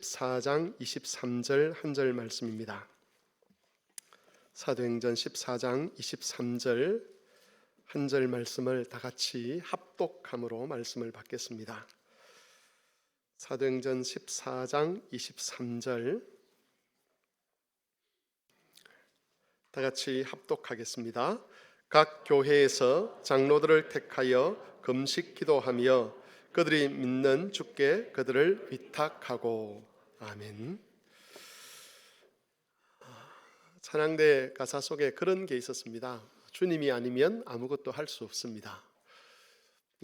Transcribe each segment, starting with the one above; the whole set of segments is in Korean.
14장 23절 한 절 말씀입니다. 사도행전 14장 23절 한 절 말씀을 다 같이 합독함으로 말씀을 받겠습니다. 사도행전 14장 23절 다 같이 합독하겠습니다. 각 교회에서 장로들을 택하여 금식 기도하며 그들이 믿는 주께 그들을 위탁하고. 아멘. 찬양대 가사 속에 그런 게 있었습니다. 주님이 아니면 아무것도 할 수 없습니다.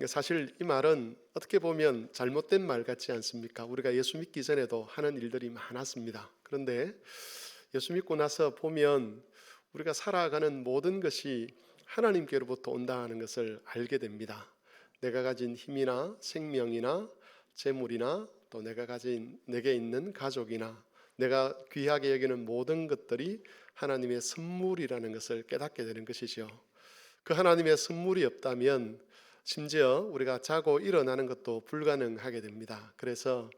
사실 이 말은 어떻게 보면 잘못된 말 같지 않습니까? 우리가 예수 믿기 전에도 하는 일들이 많았습니다. 그런데 예수 믿고 나서 보면 우리가 살아가는 모든 것이 하나님께로부터 온다는 것을 알게 됩니다. 내가 가진 힘이나 생명이나 재물이나 또 내게 있는 가족이나 내가 귀하게 여기는 모든 것들이 하나님의 선물이라는 것을 깨닫게 되는 것이죠. 그 하나님의 선물이 없다면 심지어 우리가 자고 일어나는 것도 불가능하게 됩니다. 그래서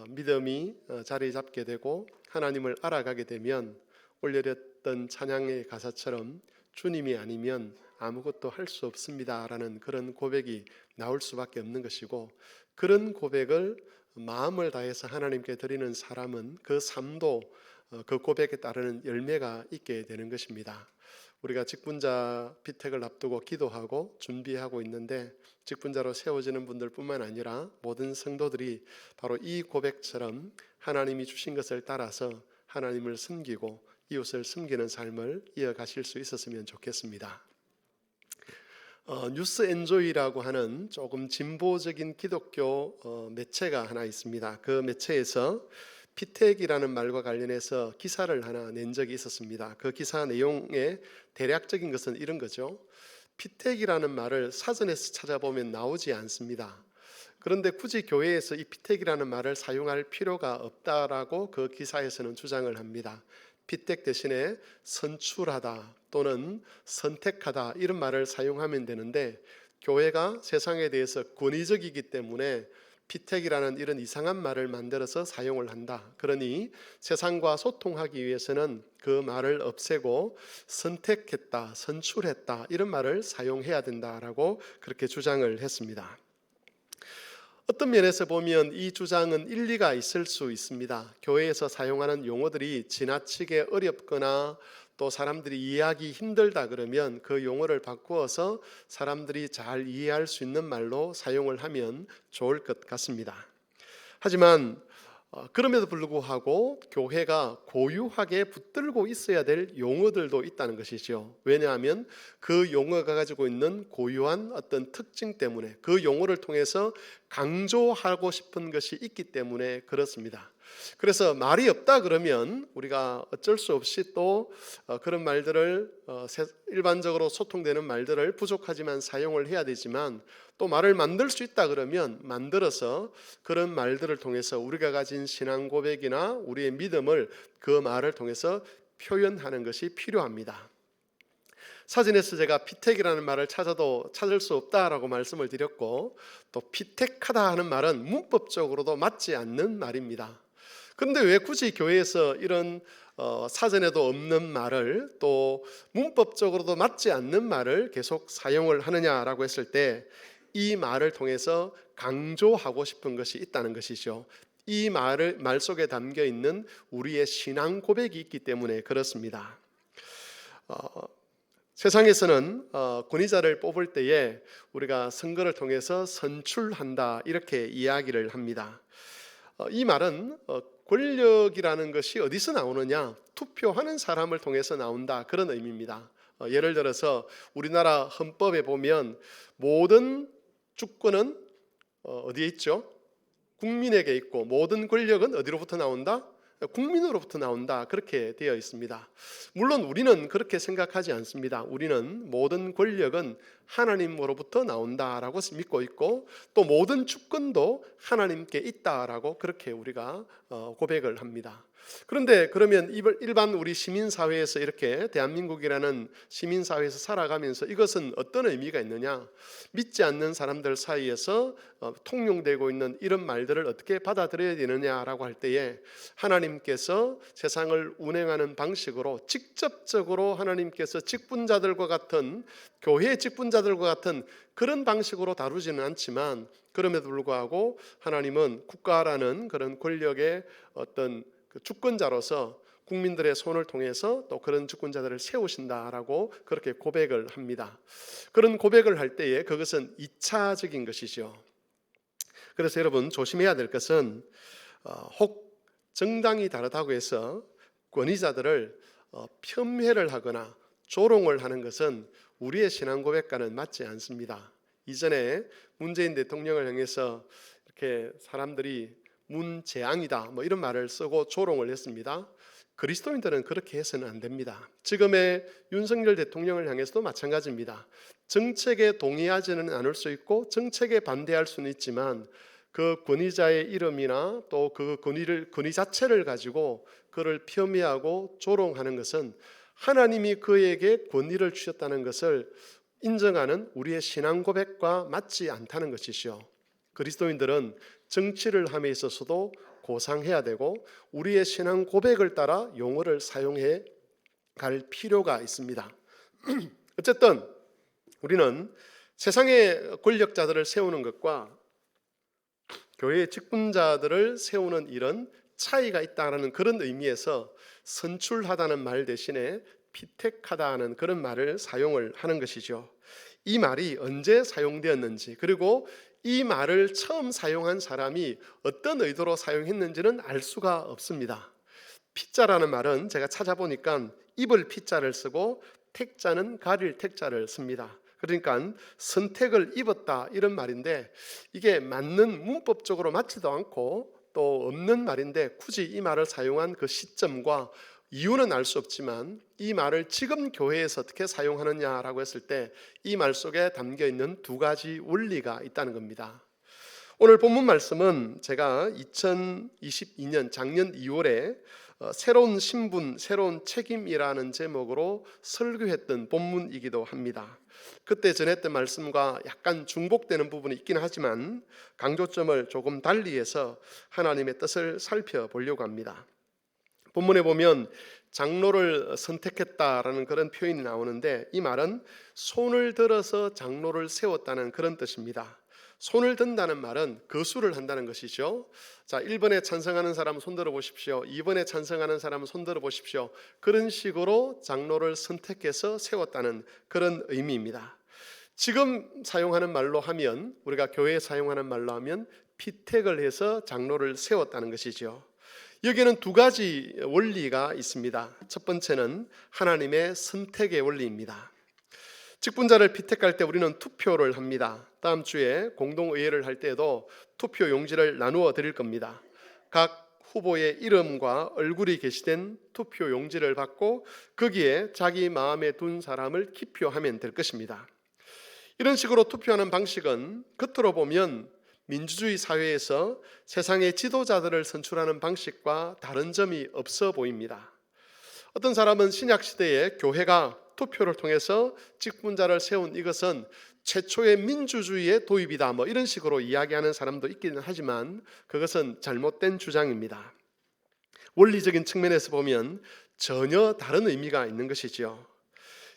믿음이 자리 잡게 되고 하나님을 알아가게 되면 올려렸던 찬양의 가사처럼 주님이 아니면 아무것도 할 수 없습니다라는 그런 고백이 나올 수밖에 없는 것이고, 그런 고백을 마음을 다해서 하나님께 드리는 사람은 그 삶도 그 고백에 따르는 열매가 있게 되는 것입니다. 우리가 직분자 피택을 앞두고 기도하고 준비하고 있는데, 직분자로 세워지는 분들뿐만 아니라 모든 성도들이 바로 이 고백처럼 하나님이 주신 것을 따라서 하나님을 섬기고 이웃을 섬기는 삶을 이어가실 수 있었으면 좋겠습니다. 뉴스 엔조이라고 하는 조금 진보적인 기독교 매체가 하나 있습니다. 그 매체에서 피택이라는 말과 관련해서 기사를 하나 낸 적이 있었습니다. 그 기사 내용의 대략적인 것은 이런 거죠. 피택이라는 말을 사전에서 찾아보면 나오지 않습니다. 그런데 굳이 교회에서 이 피택이라는 말을 사용할 필요가 없다라고 그 기사에서는 주장을 합니다. 피택 대신에 선출하다 또는 선택하다 이런 말을 사용하면 되는데, 교회가 세상에 대해서 권위적이기 때문에 피택이라는 이런 이상한 말을 만들어서 사용을 한다. 그러니 세상과 소통하기 위해서는 그 말을 없애고 선택했다, 선출했다 이런 말을 사용해야 된다라고 그렇게 주장을 했습니다. 어떤 면에서 보면 이 주장은 일리가 있을 수 있습니다. 교회에서 사용하는 용어들이 지나치게 어렵거나 또 사람들이 이해하기 힘들다 그러면 그 용어를 바꾸어서 사람들이 잘 이해할 수 있는 말로 사용을 하면 좋을 것 같습니다. 하지만 그럼에도 불구하고 교회가 고유하게 붙들고 있어야 될 용어들도 있다는 것이죠. 왜냐하면 그 용어가 가지고 있는 고유한 어떤 특징 때문에, 그 용어를 통해서 강조하고 싶은 것이 있기 때문에 그렇습니다. 그래서 말이 없다 그러면 우리가 어쩔 수 없이 또 그런 말들을 일반적으로 소통되는 말들을 부족하지만 사용을 해야 되지만, 또 말을 만들 수 있다 그러면 만들어서 그런 말들을 통해서 우리가 가진 신앙 고백이나 우리의 믿음을 그 말을 통해서 표현하는 것이 필요합니다. 사진에서 제가 피택이라는 말을 찾아도 찾을 수 없다라고 말씀을 드렸고, 또 피택하다 하는 말은 문법적으로도 맞지 않는 말입니다. 그런데 왜 굳이 교회에서 이런 사전에도 없는 말을, 또 문법적으로도 맞지 않는 말을 계속 사용을 하느냐라고 했을 때, 이 말을 통해서 강조하고 싶은 것이 있다는 것이죠. 이 말 속에 담겨 있는 우리의 신앙 고백이 있기 때문에 그렇습니다. 세상에서는 권위자를 뽑을 때에 우리가 선거를 통해서 선출한다 이렇게 이야기를 합니다. 이 말은 권력이라는 것이 어디서 나오느냐? 투표하는 사람을 통해서 나온다, 그런 의미입니다. 예를 들어서 우리나라 헌법에 보면 모든 주권은 어디에 있죠? 국민에게 있고, 모든 권력은 어디로부터 나온다? 국민으로부터 나온다, 그렇게 되어 있습니다. 물론 우리는 그렇게 생각하지 않습니다. 우리는 모든 권력은 하나님으로부터 나온다라고 믿고 있고, 또 모든 주권도 하나님께 있다라고 그렇게 우리가 고백을 합니다. 그런데 그러면 일반 우리 시민사회에서, 이렇게 대한민국이라는 시민사회에서 살아가면서 이것은 어떤 의미가 있느냐, 믿지 않는 사람들 사이에서 통용되고 있는 이런 말들을 어떻게 받아들여야 되느냐라고 할 때에, 하나님께서 세상을 운행하는 방식으로 직접적으로 하나님께서 직분자들과 같은, 교회 직분자들과 같은 그런 방식으로 다루지는 않지만, 그럼에도 불구하고 하나님은 국가라는 그런 권력의 어떤 그 주권자로서 국민들의 손을 통해서 또 그런 주권자들을 세우신다라고 그렇게 고백을 합니다. 그런 고백을 할 때에 그것은 2차적인 것이죠. 그래서 여러분 조심해야 될 것은, 혹 정당이 다르다고 해서 권위자들을 폄훼를 하거나 조롱을 하는 것은 우리의 신앙 고백과는 맞지 않습니다. 이전에 문재인 대통령을 향해서 이렇게 사람들이 문재앙이다 뭐 이런 말을 쓰고 조롱을 했습니다. 그리스도인들은 그렇게 해서는 안 됩니다. 지금의 윤석열 대통령을 향해서도 마찬가지입니다. 정책에 동의하지는 않을 수 있고 정책에 반대할 수는 있지만, 그 권위자의 이름이나 또 그 권위 자체를 가지고 그를 폄훼하고 조롱하는 것은 하나님이 그에게 권위를 주셨다는 것을 인정하는 우리의 신앙 고백과 맞지 않다는 것이죠. 그리스도인들은 정치를 함에 있어서도 고상해야 되고, 우리의 신앙 고백을 따라 용어를 사용해 갈 필요가 있습니다. 어쨌든 우리는 세상의 권력자들을 세우는 것과 교회의 직분자들을 세우는 일은 차이가 있다는 그런 의미에서 선출하다는 말 대신에 피택하다는 그런 말을 사용을 하는 것이죠. 이 말이 언제 사용되었는지, 그리고 이 말을 처음 사용한 사람이 어떤 의도로 사용했는지는 알 수가 없습니다. 피자라는 말은 제가 찾아보니까 입을 피자를 쓰고 택자는 가릴 택자를 씁니다. 그러니까 선택을 입었다 이런 말인데, 이게 맞는, 문법적으로 맞지도 않고 또 없는 말인데, 굳이 이 말을 사용한 그 시점과 이유는 알 수 없지만 이 말을 지금 교회에서 어떻게 사용하느냐라고 했을 때 이 말 속에 담겨 있는 두 가지 원리가 있다는 겁니다. 오늘 본문 말씀은 제가 2022년 작년 2월에 새로운 신분, 새로운 책임이라는 제목으로 설교했던 본문이기도 합니다. 그때 전했던 말씀과 약간 중복되는 부분이 있긴 하지만 강조점을 조금 달리해서 하나님의 뜻을 살펴보려고 합니다. 본문에 보면 장로를 선택했다라는 그런 표현이 나오는데, 이 말은 손을 들어서 장로를 세웠다는 그런 뜻입니다. 손을 든다는 말은 거수를 한다는 것이죠. 자, 1번에 찬성하는 사람 손 들어 보십시오. 2번에 찬성하는 사람 손 들어 보십시오. 그런 식으로 장로를 선택해서 세웠다는 그런 의미입니다. 지금 사용하는 말로 하면, 우리가 교회에 사용하는 말로 하면 피택을 해서 장로를 세웠다는 것이죠. 여기에는 두 가지 원리가 있습니다. 첫 번째는 하나님의 선택의 원리입니다. 직분자를 피택할 때 우리는 투표를 합니다. 다음 주에 공동의회를 할 때에도 투표 용지를 나누어 드릴 겁니다. 각 후보의 이름과 얼굴이 게시된 투표 용지를 받고 거기에 자기 마음에 둔 사람을 기표하면 될 것입니다. 이런 식으로 투표하는 방식은 겉으로 보면 민주주의 사회에서 세상의 지도자들을 선출하는 방식과 다른 점이 없어 보입니다. 어떤 사람은 신약시대에 교회가 투표를 통해서 직분자를 세운 이것은 최초의 민주주의의 도입이다 뭐 이런 식으로 이야기하는 사람도 있기는 하지만 그것은 잘못된 주장입니다. 원리적인 측면에서 보면 전혀 다른 의미가 있는 것이지요.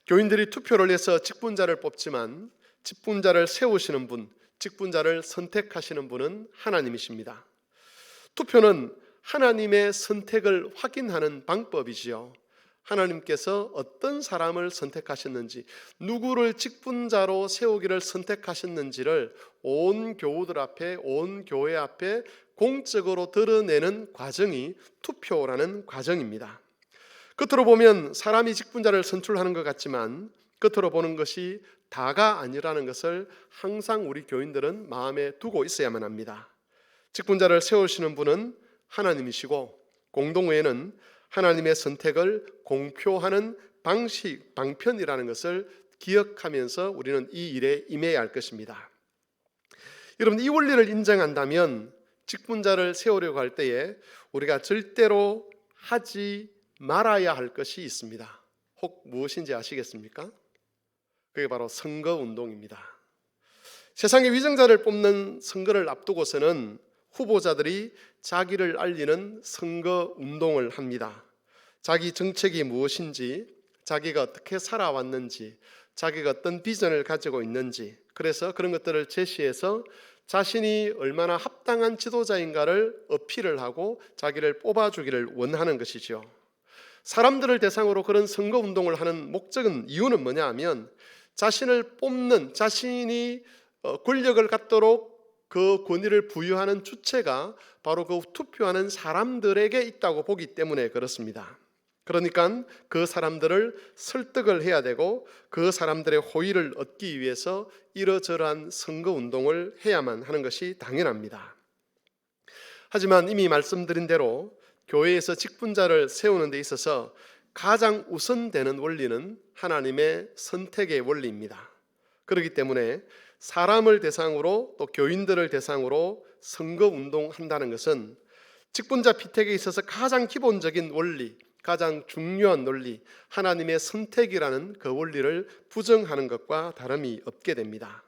교인들이 투표를 해서 직분자를 뽑지만 직분자를 세우시는 분, 직분자를 선택하시는 분은 하나님이십니다. 투표는 하나님의 선택을 확인하는 방법이지요. 하나님께서 어떤 사람을 선택하셨는지, 누구를 직분자로 세우기를 선택하셨는지를 온 교우들 앞에, 온 교회 앞에 공적으로 드러내는 과정이 투표라는 과정입니다. 겉으로 보면 사람이 직분자를 선출하는 것 같지만 겉으로 보는 것이 다가 아니라는 것을 항상 우리 교인들은 마음에 두고 있어야만 합니다. 직분자를 세우시는 분은 하나님이시고, 공동회는 하나님의 선택을 공표하는 방편이라는 것을 기억하면서 우리는 이 일에 임해야 할 것입니다. 여러분, 이 원리를 인정한다면 직분자를 세우려고 할 때에 우리가 절대로 하지 말아야 할 것이 있습니다. 혹 무엇인지 아시겠습니까? 그게 바로 선거운동입니다. 세상의 위정자를 뽑는 선거를 앞두고서는 후보자들이 자기를 알리는 선거운동을 합니다. 자기 정책이 무엇인지, 자기가 어떻게 살아왔는지, 자기가 어떤 비전을 가지고 있는지, 그래서 그런 것들을 제시해서 자신이 얼마나 합당한 지도자인가를 어필을 하고 자기를 뽑아주기를 원하는 것이죠. 사람들을 대상으로 그런 선거운동을 하는 목적은, 이유는 뭐냐 하면 자신을 뽑는, 자신이 권력을 갖도록 그 권위를 부여하는 주체가 바로 그 투표하는 사람들에게 있다고 보기 때문에 그렇습니다. 그러니까 그 사람들을 설득을 해야 되고 그 사람들의 호의를 얻기 위해서 이러저러한 선거운동을 해야만 하는 것이 당연합니다. 하지만 이미 말씀드린 대로 교회에서 직분자를 세우는 데 있어서 가장 우선되는 원리는 하나님의 선택의 원리입니다. 그렇기 때문에 사람을 대상으로 또 교인들을 대상으로 선거운동한다는 것은 직분자 피택에 있어서 가장 기본적인 원리, 가장 중요한 논리, 하나님의 선택이라는 그 원리를 부정하는 것과 다름이 없게 됩니다.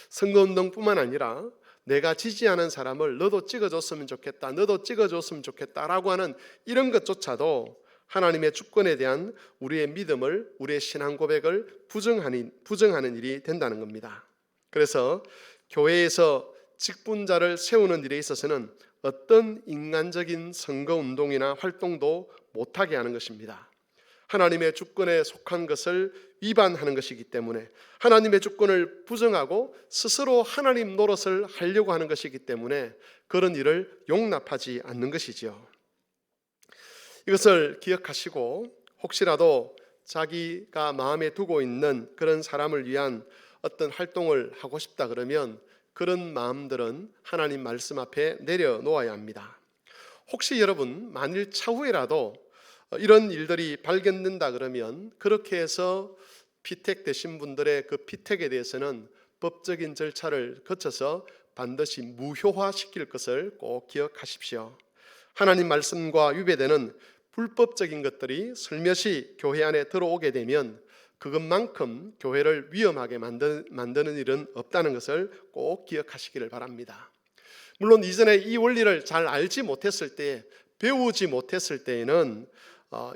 선거운동뿐만 아니라 내가 지지하는 사람을 너도 찍어줬으면 좋겠다, 너도 찍어줬으면 좋겠다라고 하는 이런 것조차도 하나님의 주권에 대한 우리의 믿음을, 우리의 신앙 고백을 부정하는 일이 된다는 겁니다. 그래서 교회에서 직분자를 세우는 일에 있어서는 어떤 인간적인 선거운동이나 활동도 못하게 하는 것입니다. 하나님의 주권에 속한 것을 위반하는 것이기 때문에, 하나님의 주권을 부정하고 스스로 하나님 노릇을 하려고 하는 것이기 때문에 그런 일을 용납하지 않는 것이지요. 이것을 기억하시고 혹시라도 자기가 마음에 두고 있는 그런 사람을 위한 어떤 활동을 하고 싶다 그러면 그런 마음들은 하나님 말씀 앞에 내려놓아야 합니다. 혹시 여러분 만일 차후에라도 이런 일들이 발견된다 그러면 그렇게 해서 피택되신 분들의 그 피택에 대해서는 법적인 절차를 거쳐서 반드시 무효화시킬 것을 꼭 기억하십시오. 하나님 말씀과 위배되는 불법적인 것들이 슬며시 교회 안에 들어오게 되면 그것만큼 교회를 위험하게 만드는 일은 없다는 것을 꼭 기억하시기를 바랍니다. 물론 이전에 이 원리를 잘 알지 못했을 때, 배우지 못했을 때에는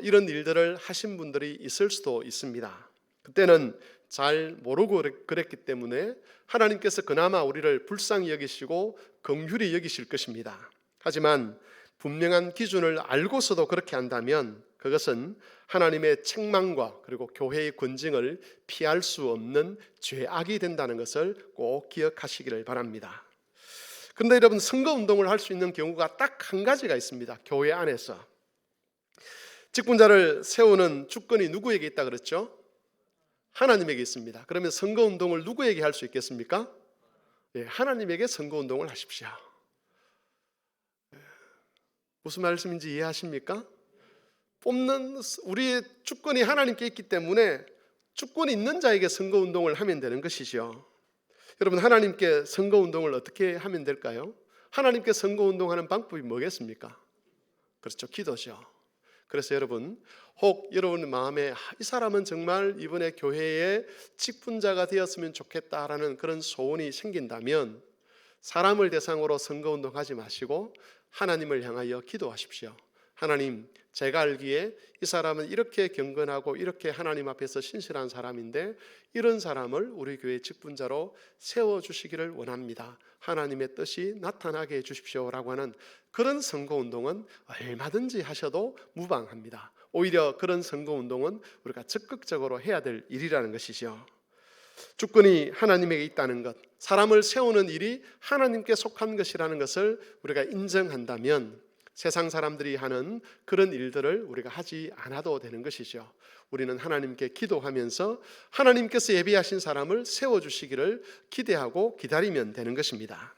이런 일들을 하신 분들이 있을 수도 있습니다. 그때는 잘 모르고 그랬기 때문에 하나님께서 그나마 우리를 불쌍히 여기시고 긍휼히 여기실 것입니다. 하지만 분명한 기준을 알고서도 그렇게 한다면 그것은 하나님의 책망과 그리고 교회의 권징을 피할 수 없는 죄악이 된다는 것을 꼭 기억하시기를 바랍니다. 그런데 여러분, 선거운동을 할 수 있는 경우가 딱 한 가지가 있습니다. 교회 안에서. 직분자를 세우는 주권이 누구에게 있다 그랬죠? 하나님에게 있습니다. 그러면 선거운동을 누구에게 할 수 있겠습니까? 하나님에게 선거운동을 하십시오. 무슨 말씀인지 이해하십니까? 뽑는 우리의 주권이 하나님께 있기 때문에 주권이 있는 자에게 선거운동을 하면 되는 것이죠. 여러분, 하나님께 선거운동을 어떻게 하면 될까요? 하나님께 선거운동하는 방법이 뭐겠습니까? 그렇죠, 기도죠. 그래서 여러분, 혹 여러분 마음에 이 사람은 정말 이번에 교회에 직분자가 되었으면 좋겠다라는 그런 소원이 생긴다면 사람을 대상으로 선거운동하지 마시고 하나님을 향하여 기도하십시오. 하나님, 제가 알기에 이 사람은 이렇게 경건하고 이렇게 하나님 앞에서 신실한 사람인데 이런 사람을 우리 교회 직분자로 세워주시기를 원합니다. 하나님의 뜻이 나타나게 해주십시오라고 하는 그런 선거운동은 얼마든지 하셔도 무방합니다. 오히려 그런 선거운동은 우리가 적극적으로 해야 될 일이라는 것이죠. 주권이 하나님에게 있다는 것, 사람을 세우는 일이 하나님께 속한 것이라는 것을 우리가 인정한다면 세상 사람들이 하는 그런 일들을 우리가 하지 않아도 되는 것이죠. 우리는 하나님께 기도하면서 하나님께서 예비하신 사람을 세워주시기를 기대하고 기다리면 되는 것입니다.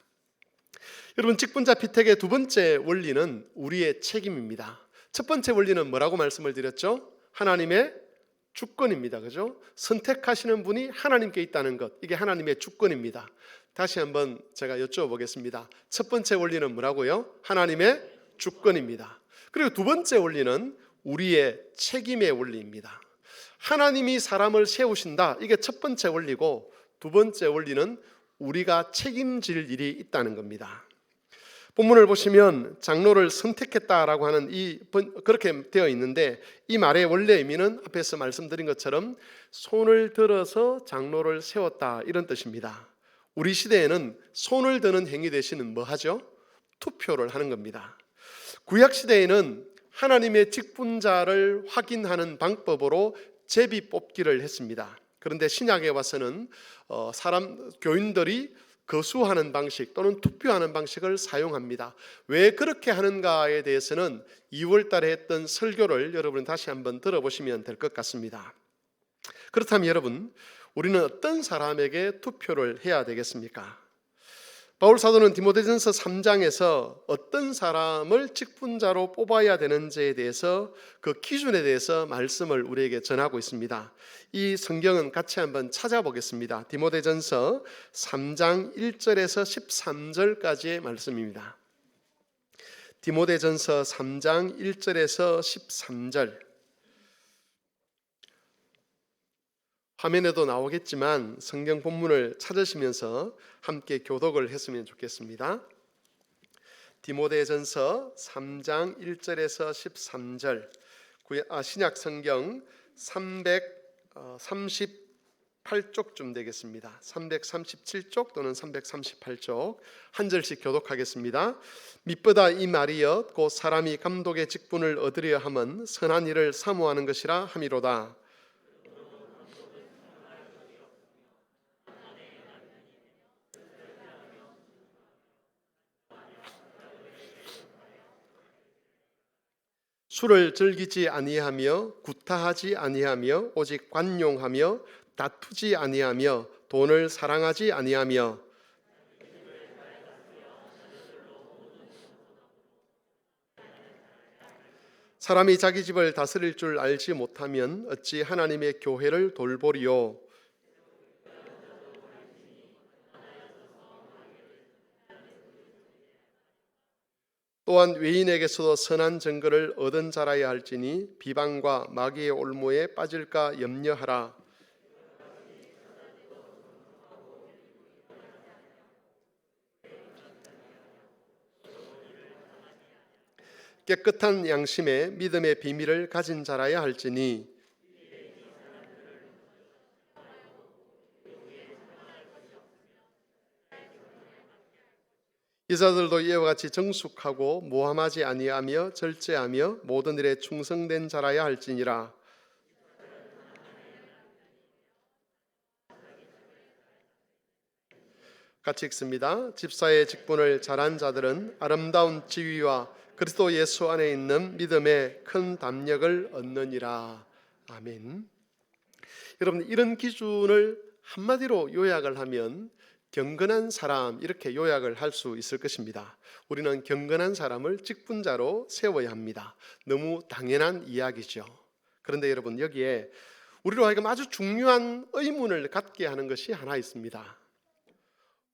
여러분, 직분자 피택의 두 번째 원리는 우리의 책임입니다. 첫 번째 원리는 뭐라고 말씀을 드렸죠? 하나님의 주권입니다. 그죠? 선택하시는 분이 하나님께 있다는 것, 이게 하나님의 주권입니다. 다시 한번 제가 여쭤보겠습니다. 첫 번째 원리는 뭐라고요? 하나님의 주권입니다. 그리고 두 번째 원리는 우리의 책임의 원리입니다. 하나님이 사람을 세우신다, 이게 첫 번째 원리고, 두 번째 원리는 우리가 책임질 일이 있다는 겁니다. 본문을 보시면 장로를 선택했다라고 하는 그렇게 되어 있는데, 이 말의 원래 의미는 앞에서 말씀드린 것처럼 손을 들어서 장로를 세웠다, 이런 뜻입니다. 우리 시대에는 손을 드는 행위 대신은 뭐 하죠? 투표를 하는 겁니다. 구약 시대에는 하나님의 직분자를 확인하는 방법으로 제비 뽑기를 했습니다. 그런데 신약에 와서는 교인들이 거수하는 방식 또는 투표하는 방식을 사용합니다. 왜 그렇게 하는가에 대해서는 2월 달에 했던 설교를 여러분 다시 한번 들어보시면 될 것 같습니다. 그렇다면 여러분, 우리는 어떤 사람에게 투표를 해야 되겠습니까? 바울 사도는 디모데전서 3장에서 어떤 사람을 직분자로 뽑아야 되는지에 대해서, 그 기준에 대해서 말씀을 우리에게 전하고 있습니다. 이 성경은 같이 한번 찾아보겠습니다. 디모데전서 3장 1절에서 13절까지의 말씀입니다. 디모데전서 3장 1절에서 13절. 화면에도 나오겠지만 성경 본문을 찾으시면서 함께 교독을 했으면 좋겠습니다. 디모데전서 3장 1절에서 13절, 신약 성경 338쪽쯤 되겠습니다. 337쪽 또는 338쪽 한 절씩 교독하겠습니다. 밑보다 이 말이여 곧 사람이 감독의 직분을 얻으려 함은 선한 일을 사모하는 것이라 함이로다. 술을 즐기지 아니하며 구타하지 아니하며 오직 관용하며 다투지 아니하며 돈을 사랑하지 아니하며 사람이 자기 집을 다스릴 줄 알지 못하면 어찌 하나님의 교회를 돌보리요. 또한 외인에게서도 선한 증거를 얻은 자라야 할지니 비방과 마귀의 올무에 빠질까 염려하라. 깨끗한 양심에 믿음의 비밀을 가진 자라야 할지니 이자들도 이와 같이 정숙하고 모함하지 아니하며 절제하며 모든 일에 충성된 자라야 할지니라. 같이 읽습니다. 집사의 직분을 잘한 자들은 아름다운 지위와 그리스도 예수 안에 있는 믿음의 큰 담력을 얻느니라. 아멘. 여러분, 이런 기준을 한마디로 요약을 하면 경건한 사람, 이렇게 요약을 할 수 있을 것입니다. 우리는 경건한 사람을 직분자로 세워야 합니다. 너무 당연한 이야기죠. 그런데 여러분, 여기에 우리로 하여금 아주 중요한 의문을 갖게 하는 것이 하나 있습니다.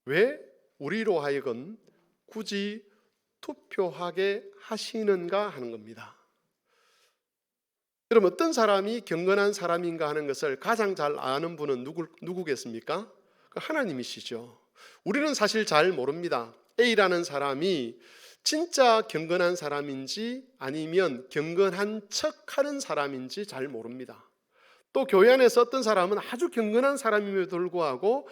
왜 우리로 하여금 굳이 투표하게 하시는가 하는 겁니다. 여러분, 어떤 사람이 경건한 사람인가 하는 것을 가장 잘 아는 분은 누구겠습니까? 하나님이시죠. 우리는 사실 잘 모릅니다. A라는 사람이 진짜 경건한 사람인지 아니면 경건한 척하는 사람인지 잘 모릅니다. 또 교회 안에서 어떤 사람은 아주 경건한 사람임에도 불구하고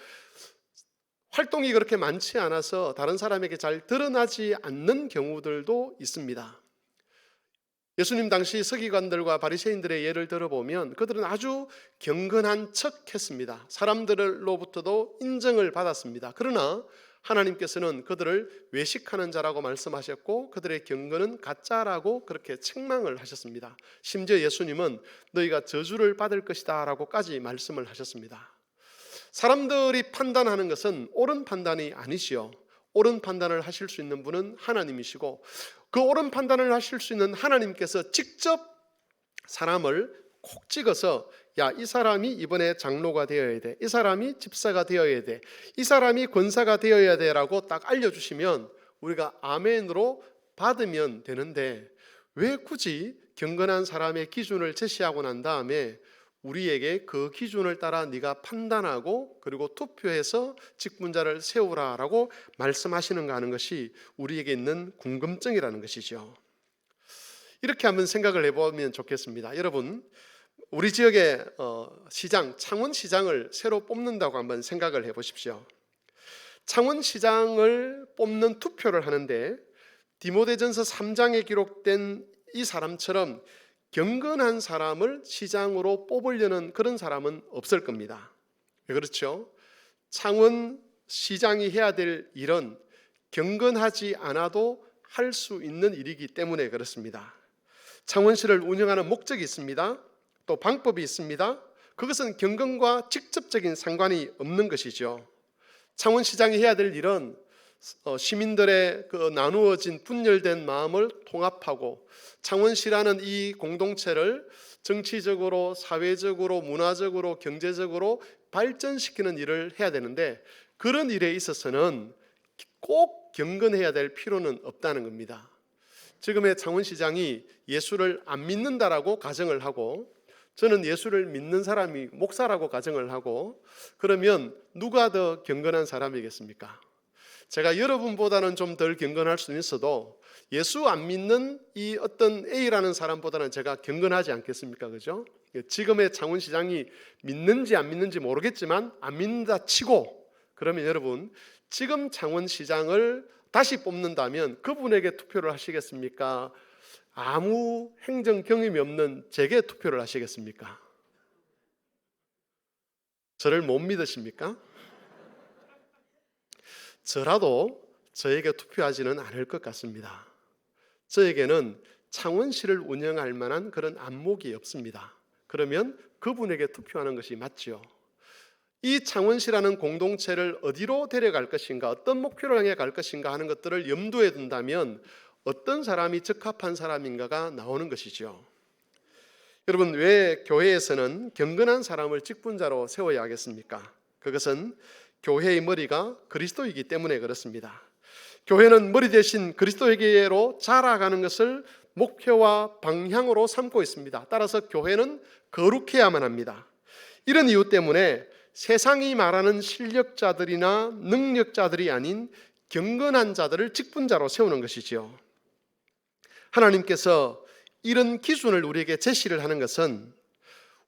활동이 그렇게 많지 않아서 다른 사람에게 잘 드러나지 않는 경우들도 있습니다. 예수님 당시 서기관들과 바리새인들의 예를 들어보면 그들은 아주 경건한 척 했습니다. 사람들로부터도 인정을 받았습니다. 그러나 하나님께서는 그들을 외식하는 자라고 말씀하셨고 그들의 경건은 가짜라고 그렇게 책망을 하셨습니다. 심지어 예수님은 너희가 저주를 받을 것이다 라고까지 말씀을 하셨습니다. 사람들이 판단하는 것은 옳은 판단이 아니시요, 옳은 판단을 하실 수 있는 분은 하나님이시고 그 옳은 판단을 하실 수 있는 하나님께서 직접 사람을 콕 찍어서 야, 이 사람이 이번에 장로가 되어야 돼, 이 사람이 집사가 되어야 돼, 이 사람이 권사가 되어야 돼 라고 딱 알려주시면 우리가 아멘으로 받으면 되는데, 왜 굳이 경건한 사람의 기준을 제시하고 난 다음에 우리에게 그 기준을 따라 네가 판단하고 그리고 투표해서 직분자를 세우라라고 말씀하시는가 하는 것이 우리에게 있는 궁금증이라는 것이죠. 이렇게 한번 생각을 해보면 좋겠습니다. 여러분, 우리 지역의 시장, 창원시장을 새로 뽑는다고 한번 생각을 해보십시오. 창원시장을 뽑는 투표를 하는데 디모데전서 3장에 기록된 이 사람처럼 경건한 사람을 시장으로 뽑으려는 그런 사람은 없을 겁니다. 왜 그렇죠? 창원시장이 해야 될 일은 경건하지 않아도 할 수 있는 일이기 때문에 그렇습니다. 창원시를 운영하는 목적이 있습니다. 또 방법이 있습니다. 그것은 경건과 직접적인 상관이 없는 것이죠. 창원시장이 해야 될 일은 시민들의 그 나누어진 분열된 마음을 통합하고 창원시라는 이 공동체를 정치적으로, 사회적으로, 문화적으로, 경제적으로 발전시키는 일을 해야 되는데, 그런 일에 있어서는 꼭 경건해야 될 필요는 없다는 겁니다. 지금의 창원시장이 예수를 안 믿는다라고 가정을 하고, 저는 예수를 믿는 사람이 목사라고 가정을 하고, 그러면 누가 더 경건한 사람이겠습니까? 제가 여러분보다는 좀 덜 경건할 수는 있어도 예수 안 믿는 이 어떤 A라는 사람보다는 제가 경건하지 않겠습니까? 그죠? 지금의 창원시장이 믿는지 안 믿는지 모르겠지만 안 믿는다 치고, 그러면 여러분, 지금 창원시장을 다시 뽑는다면 그분에게 투표를 하시겠습니까? 아무 행정 경험이 없는 제게 투표를 하시겠습니까? 저를 못 믿으십니까? 저라도 저에게 투표하지는 않을 것 같습니다. 저에게는 창원시를 운영할 만한 그런 안목이 없습니다. 그러면 그분에게 투표하는 것이 맞죠. 이 창원시라는 공동체를 어디로 데려갈 것인가, 어떤 목표를 향해 갈 것인가 하는 것들을 염두에 둔다면 어떤 사람이 적합한 사람인가가 나오는 것이죠. 여러분, 왜 교회에서는 경건한 사람을 직분자로 세워야 하겠습니까? 그것은 교회의 머리가 그리스도이기 때문에 그렇습니다. 교회는 머리 대신 그리스도에게로 자라가는 것을 목표와 방향으로 삼고 있습니다. 따라서 교회는 거룩해야만 합니다. 이런 이유 때문에 세상이 말하는 실력자들이나 능력자들이 아닌 경건한 자들을 직분자로 세우는 것이지요. 하나님께서 이런 기준을 우리에게 제시를 하는 것은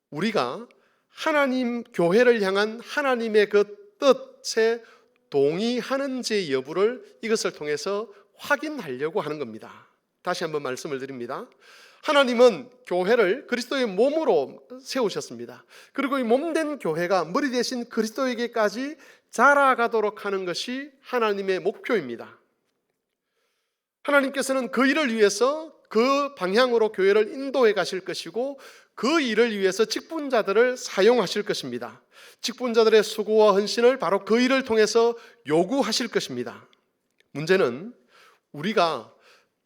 우리가 하나님, 교회를 향한 하나님의 그 뜻에 동의하는지 여부를 이것을 통해서 확인하려고 하는 겁니다. 다시 한번 말씀을 드립니다. 하나님은 교회를 그리스도의 몸으로 세우셨습니다. 그리고 이 몸된 교회가 머리 대신 그리스도에게까지 자라가도록 하는 것이 하나님의 목표입니다. 하나님께서는 그 일을 위해서 그 방향으로 교회를 인도해 가실 것이고, 그 일을 위해서 직분자들을 사용하실 것입니다. 직분자들의 수고와 헌신을 바로 그 일을 통해서 요구하실 것입니다. 문제는 우리가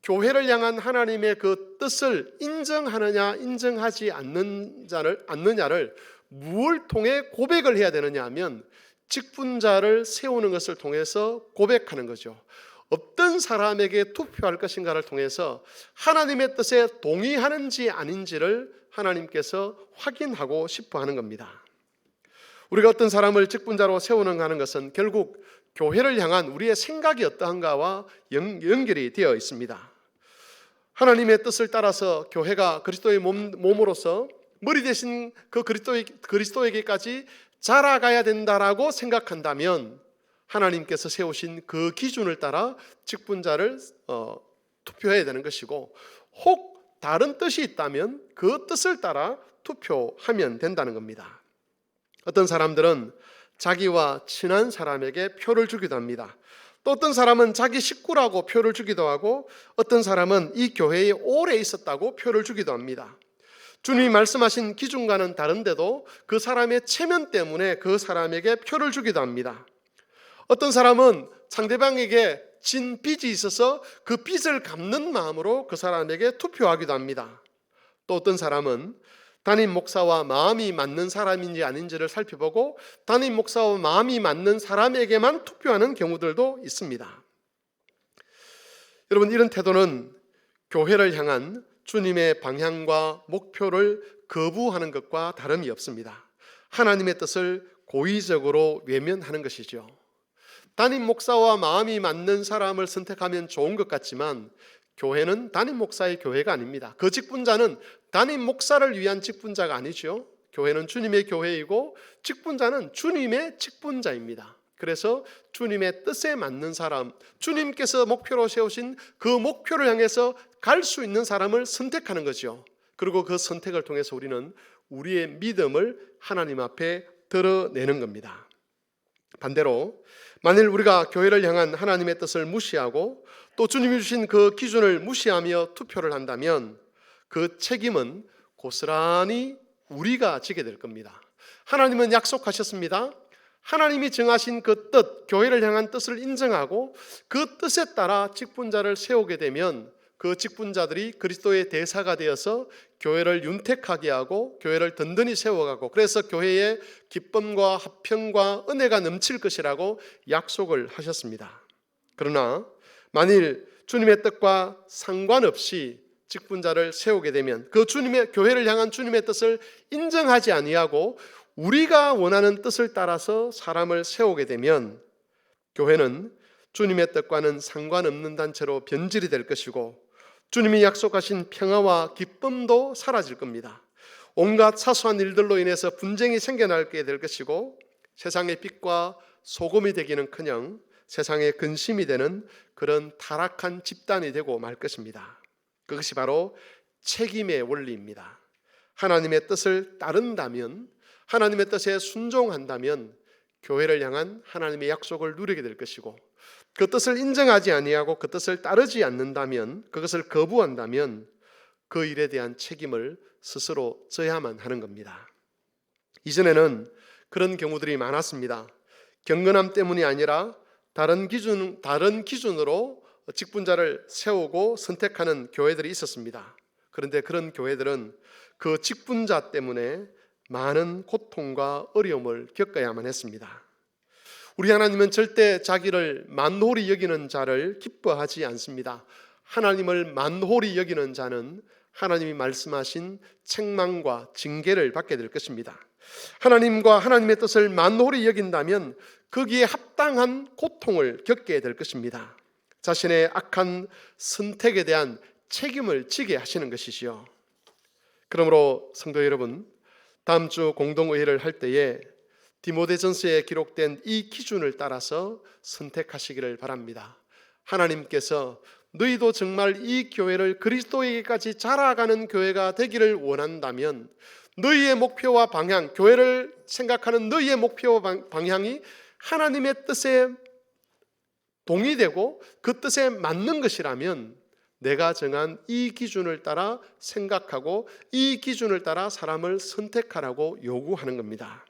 교회를 향한 하나님의 그 뜻을 인정하느냐 인정하지 않느냐를 무엇을 통해 고백을 해야 되느냐 하면 직분자를 세우는 것을 통해서 고백하는 거죠. 어떤 사람에게 투표할 것인가를 통해서 하나님의 뜻에 동의하는지 아닌지를 하나님께서 확인하고 싶어 하는 겁니다. 우리가 어떤 사람을 직분자로 세우는가 하는 것은 결국 교회를 향한 우리의 생각이 어떠한가와 연결이 되어 있습니다. 하나님의 뜻을 따라서 교회가 그리스도의 몸으로서 머리 대신 그 그리스도에게까지 자라가야 된다라고 생각한다면 하나님께서 세우신 그 기준을 따라 직분자를 투표해야 되는 것이고, 혹 다른 뜻이 있다면 그 뜻을 따라 투표하면 된다는 겁니다. 어떤 사람들은 자기와 친한 사람에게 표를 주기도 합니다. 또 어떤 사람은 자기 식구라고 표를 주기도 하고, 어떤 사람은 이 교회에 오래 있었다고 표를 주기도 합니다. 주님이 말씀하신 기준과는 다른데도 그 사람의 체면 때문에 그 사람에게 표를 주기도 합니다. 어떤 사람은 상대방에게 진 빚이 있어서 그 빚을 갚는 마음으로 그 사람에게 투표하기도 합니다. 또 어떤 사람은 담임 목사와 마음이 맞는 사람인지 아닌지를 살펴보고 담임 목사와 마음이 맞는 사람에게만 투표하는 경우들도 있습니다. 여러분, 이런 태도는 교회를 향한 주님의 방향과 목표를 거부하는 것과 다름이 없습니다. 하나님의 뜻을 고의적으로 외면하는 것이죠. 담임 목사와 마음이 맞는 사람을 선택하면 좋은 것 같지만 교회는 담임 목사의 교회가 아닙니다. 그 직분자는 담임 목사를 위한 직분자가 아니죠. 교회는 주님의 교회이고 직분자는 주님의 직분자입니다. 그래서 주님의 뜻에 맞는 사람, 주님께서 목표로 세우신 그 목표를 향해서 갈 수 있는 사람을 선택하는 거죠. 그리고 그 선택을 통해서 우리는 우리의 믿음을 하나님 앞에 드러내는 겁니다. 반대로 만일 우리가 교회를 향한 하나님의 뜻을 무시하고 또 주님이 주신 그 기준을 무시하며 투표를 한다면 그 책임은 고스란히 우리가 지게 될 겁니다. 하나님은 약속하셨습니다. 하나님이 정하신 그 뜻, 교회를 향한 뜻을 인정하고 그 뜻에 따라 직분자를 세우게 되면 그 직분자들이 그리스도의 대사가 되어서 교회를 윤택하게 하고 교회를 든든히 세워가고 그래서 교회의 기쁨과 화평과 은혜가 넘칠 것이라고 약속을 하셨습니다. 그러나 만일 주님의 뜻과 상관없이 직분자를 세우게 되면 그 주님의 교회를 향한 주님의 뜻을 인정하지 아니하고 우리가 원하는 뜻을 따라서 사람을 세우게 되면 교회는 주님의 뜻과는 상관없는 단체로 변질이 될 것이고 주님이 약속하신 평화와 기쁨도 사라질 겁니다. 온갖 사소한 일들로 인해서 분쟁이 생겨나게 될 것이고 세상의 빛과 소금이 되기는커녕 세상의 근심이 되는 그런 타락한 집단이 되고 말 것입니다. 그것이 바로 책임의 원리입니다. 하나님의 뜻을 따른다면, 하나님의 뜻에 순종한다면 교회를 향한 하나님의 약속을 누리게 될 것이고 그 뜻을 인정하지 아니하고 그 뜻을 따르지 않는다면, 그것을 거부한다면 그 일에 대한 책임을 스스로 져야만 하는 겁니다. 이전에는 그런 경우들이 많았습니다. 경건함 때문이 아니라 다른 기준으로 직분자를 세우고 선택하는 교회들이 있었습니다. 그런데 그런 교회들은 그 직분자 때문에 많은 고통과 어려움을 겪어야만 했습니다. 우리 하나님은 절대 자기를 만홀히 여기는 자를 기뻐하지 않습니다. 하나님을 만홀히 여기는 자는 하나님이 말씀하신 책망과 징계를 받게 될 것입니다. 하나님과 하나님의 뜻을 만홀히 여긴다면 거기에 합당한 고통을 겪게 될 것입니다. 자신의 악한 선택에 대한 책임을 지게 하시는 것이지요. 그러므로 성도 여러분, 다음 주 공동의회를 할 때에 디모데전서에 기록된 이 기준을 따라서 선택하시기를 바랍니다. 하나님께서 너희도 정말 이 교회를 그리스도에게까지 자라가는 교회가 되기를 원한다면 너희의 목표와 방향, 교회를 생각하는 너희의 목표와 방향이 하나님의 뜻에 동의되고 그 뜻에 맞는 것이라면 내가 정한 이 기준을 따라 생각하고 이 기준을 따라 사람을 선택하라고 요구하는 겁니다.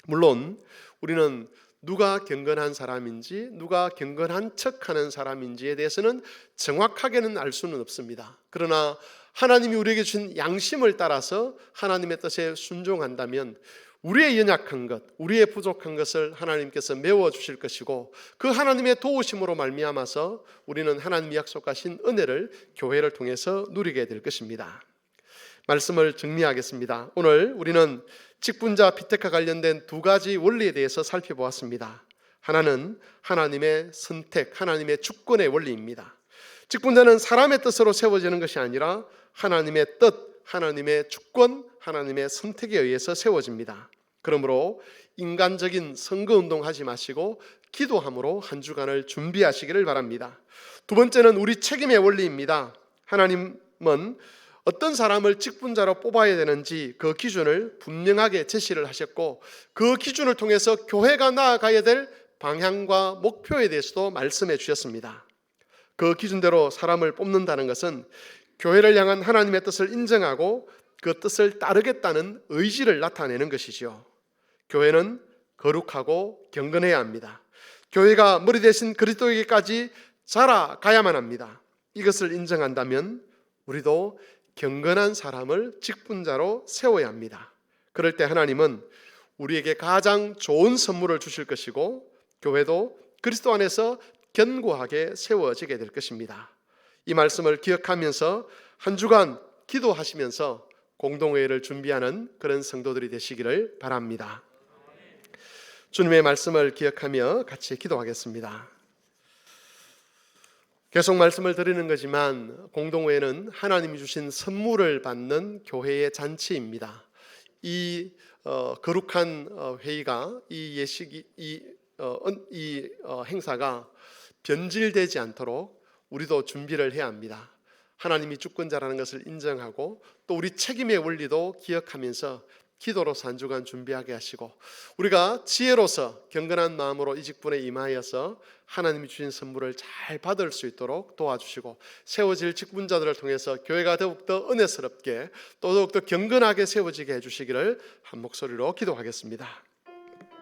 물론 우리는 누가 경건한 사람인지 누가 경건한 척하는 사람인지에 대해서는 정확하게는 알 수는 없습니다. 그러나 하나님이 우리에게 주신 양심을 따라서 하나님의 뜻에 순종한다면 우리의 연약한 것, 우리의 부족한 것을 하나님께서 메워주실 것이고 그 하나님의 도우심으로 말미암아서 우리는 하나님이 약속하신 은혜를 교회를 통해서 누리게 될 것입니다. 말씀을 정리하겠습니다. 오늘 우리는 직분자 피테크와 관련된 두 가지 원리에 대해서 살펴보았습니다. 하나는 하나님의 선택, 하나님의 주권의 원리입니다. 직분자는 사람의 뜻으로 세워지는 것이 아니라 하나님의 뜻, 하나님의 주권, 하나님의 선택에 의해서 세워집니다. 그러므로 인간적인 선거운동 하지 마시고 기도함으로 한 주간을 준비하시기를 바랍니다. 두 번째는 우리 책임의 원리입니다. 하나님은 어떤 사람을 직분자로 뽑아야 되는지 그 기준을 분명하게 제시를 하셨고 그 기준을 통해서 교회가 나아가야 될 방향과 목표에 대해서도 말씀해 주셨습니다. 그 기준대로 사람을 뽑는다는 것은 교회를 향한 하나님의 뜻을 인정하고 그 뜻을 따르겠다는 의지를 나타내는 것이죠. 교회는 거룩하고 경건해야 합니다. 교회가 머리 대신 그리스도에게까지 자라가야만 합니다. 이것을 인정한다면 우리도 경건한 사람을 직분자로 세워야 합니다. 그럴 때 하나님은 우리에게 가장 좋은 선물을 주실 것이고 교회도 그리스도 안에서 견고하게 세워지게 될 것입니다. 이 말씀을 기억하면서 한 주간 기도하시면서 공동회의를 준비하는 그런 성도들이 되시기를 바랍니다. 주님의 말씀을 기억하며 같이 기도하겠습니다. 계속 말씀을 드리는 거지만 공동회는 하나님이 주신 선물을 받는 교회의 잔치입니다. 이 거룩한 회의가 이 예식이 이 행사가 변질되지 않도록 우리도 준비를 해야 합니다. 하나님이 주권자라는 것을 인정하고 또 우리 책임의 원리도 기억하면서 기도로서 한 주간 준비하게 하시고 우리가 지혜로서 경건한 마음으로 이 직분에 임하여서 하나님이 주신 선물을 잘 받을 수 있도록 도와주시고 세워질 직분자들을 통해서 교회가 더욱더 은혜스럽게 또 더욱더 경건하게 세워지게 해주시기를 한 목소리로 기도하겠습니다.